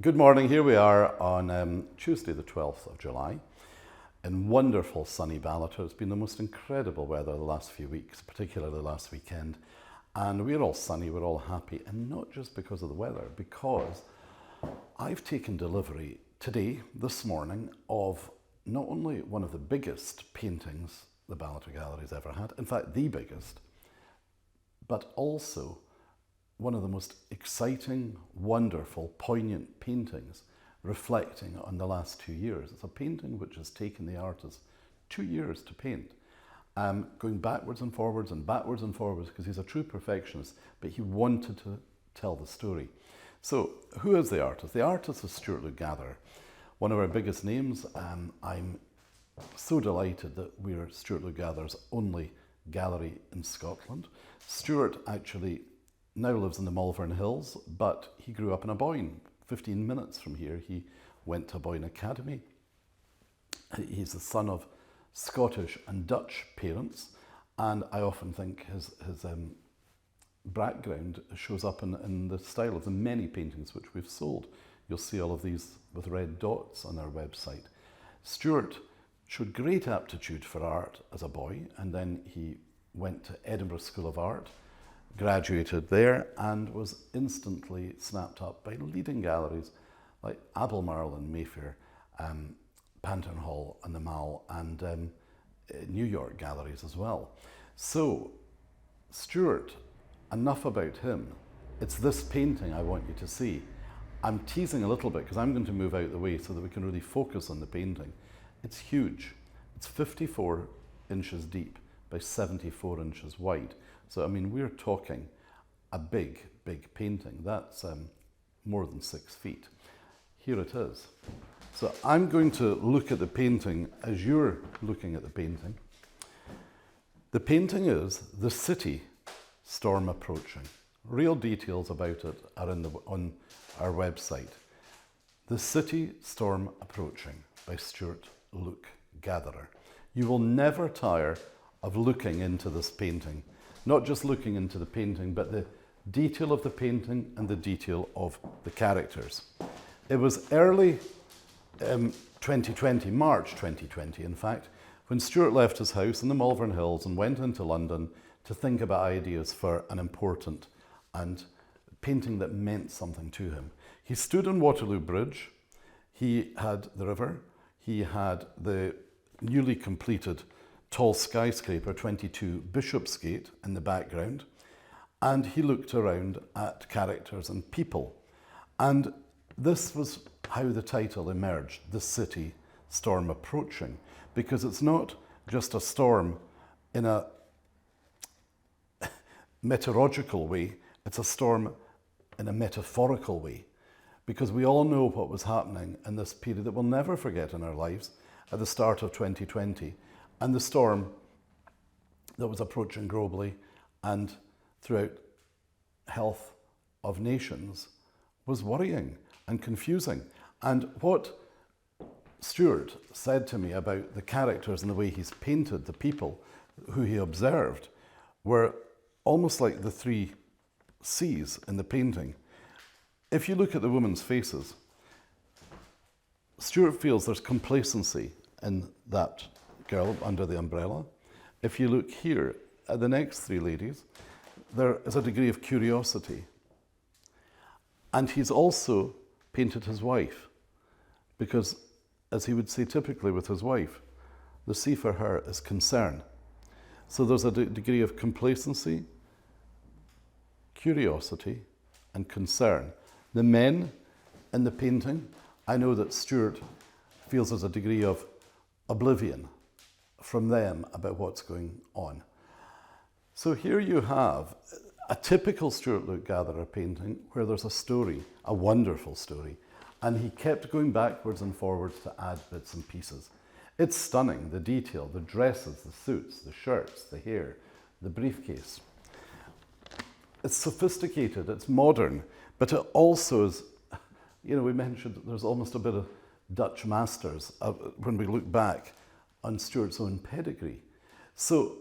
Good morning. Here we are on Tuesday the 12th of July in wonderful sunny Ballater. It's been the most incredible weather the last few weeks, particularly last weekend. And we're all sunny, we're all happy, and not just because of the weather, because I've taken delivery today, this morning, of not only one of the biggest paintings the Ballater Gallery's ever had, in fact the biggest, but also one of the most exciting, wonderful, poignant paintings reflecting on the last 2 years. It's a painting which has taken the artist 2 years to paint, going backwards and forwards because he's a true perfectionist, but he wanted to tell the story. So who is the artist? The artist is Stuart Gatherer, one of our biggest names. I'm so delighted that we're Stuart Gatherer's only gallery in Scotland. Stuart actually now lives in the Malvern Hills, but he grew up in Aboyne, 15 minutes from here. He went to Aboyne Academy. He's the son of Scottish and Dutch parents, and I often think his background shows up in the style of the many paintings which we've sold. You'll see all of these with red dots on our website. Stuart showed great aptitude for art as a boy, and then he went to Edinburgh School of Art, graduated there, and was instantly snapped up by leading galleries like Albemarle and Mayfair, Panton Hall and the Mall, and New York galleries as well. So, Stuart, enough about him. It's this painting I want you to see. I'm teasing a little bit because I'm going to move out the way so that we can really focus on the painting. It's huge. It's 54 inches deep by 74 inches wide. So, I mean, we're talking a big, big painting. That's more than 6 feet. Here it is. So I'm going to look at the painting as you're looking at the painting. The painting is The City, Storm Approaching. Real details about it are on our website. The City, Storm Approaching by Stuart Gatherer. You will never tire of looking into this painting. Not just looking into the painting, but the detail of the painting and the detail of the characters. It was early 2020, March 2020 in fact, when Stuart left his house in the Malvern Hills and went into London to think about ideas for an important and painting that meant something to him. He stood on Waterloo Bridge, he had the river, he had the newly completed tall skyscraper 22 Bishopsgate in the background, and he looked around at characters and people. And this was how the title emerged, The City, Storm Approaching, because it's not just a storm in a meteorological way, it's a storm in a metaphorical way, because we all know what was happening in this period that we'll never forget in our lives at the start of 2020. And the storm that was approaching globally and throughout health of nations was worrying and confusing. And what Stuart said to me about the characters and the way he's painted the people who he observed were almost like the 3 C's in the painting. If you look at the women's faces, Stuart feels there's complacency in that girl under the umbrella. If you look here at the next 3 ladies, there is a degree of curiosity. And he's also painted his wife, because, as he would say typically with his wife, the C for her is concern. So there's a degree of complacency, curiosity, and concern. The men in the painting, I know that Stuart feels there's a degree of oblivion from them about what's going on. So here you have a typical Stuart Gatherer painting where there's a story, a wonderful story, and he kept going backwards and forwards to add bits and pieces. It's stunning, the detail, the dresses, the suits, the shirts, the hair, the briefcase. It's sophisticated, it's modern, but it also is, you know, we mentioned that there's almost a bit of Dutch masters when we look back on Stuart's own pedigree. So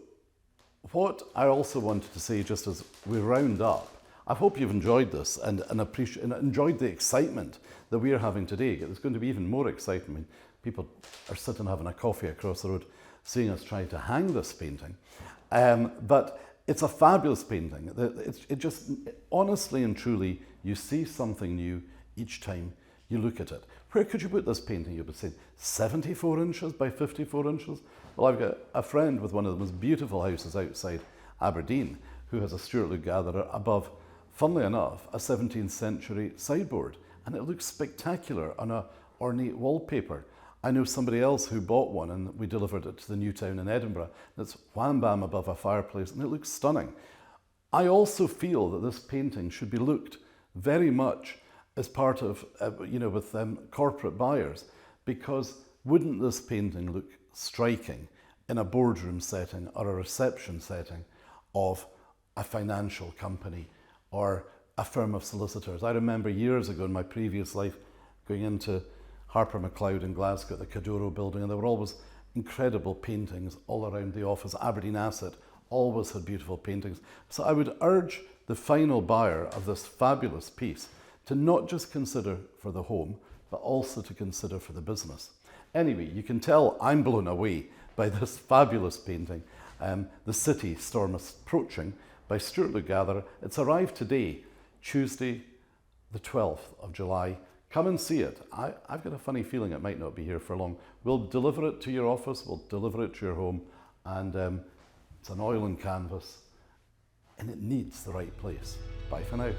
what I also wanted to say, just as we round up, I hope you've enjoyed this and enjoyed the excitement that we are having today. It's going to be even more exciting. I mean, people are sitting having a coffee across the road, seeing us try to hang this painting. But it's a fabulous painting. It just, honestly and truly, you see something new each time you look at it. Where could you put this painting? You would say 74 inches by 54 inches? Well, I've got a friend with one of the most beautiful houses outside Aberdeen who has a Stuart Look Gatherer above, funnily enough, a 17th century sideboard. And it looks spectacular on a ornate wallpaper. I know somebody else who bought one and we delivered it to the new town in Edinburgh. It's wham bam above a fireplace and it looks stunning. I also feel that this painting should be looked very much as part of, with corporate buyers, because wouldn't this painting look striking in a boardroom setting or a reception setting of a financial company or a firm of solicitors? I remember years ago in my previous life going into Harper McLeod in Glasgow at the Cadoro building, and there were always incredible paintings all around the office. Aberdeen Asset always had beautiful paintings. So I would urge the final buyer of this fabulous piece to not just consider for the home, but also to consider for the business. Anyway, you can tell I'm blown away by this fabulous painting, The City Storm Approaching by Stuart Look Gatherer. It's arrived today, Tuesday, the 12th of July. Come and see it. I've got a funny feeling it might not be here for long. We'll deliver it to your office, we'll deliver it to your home, and it's an oil and canvas, and it needs the right place. Bye for now.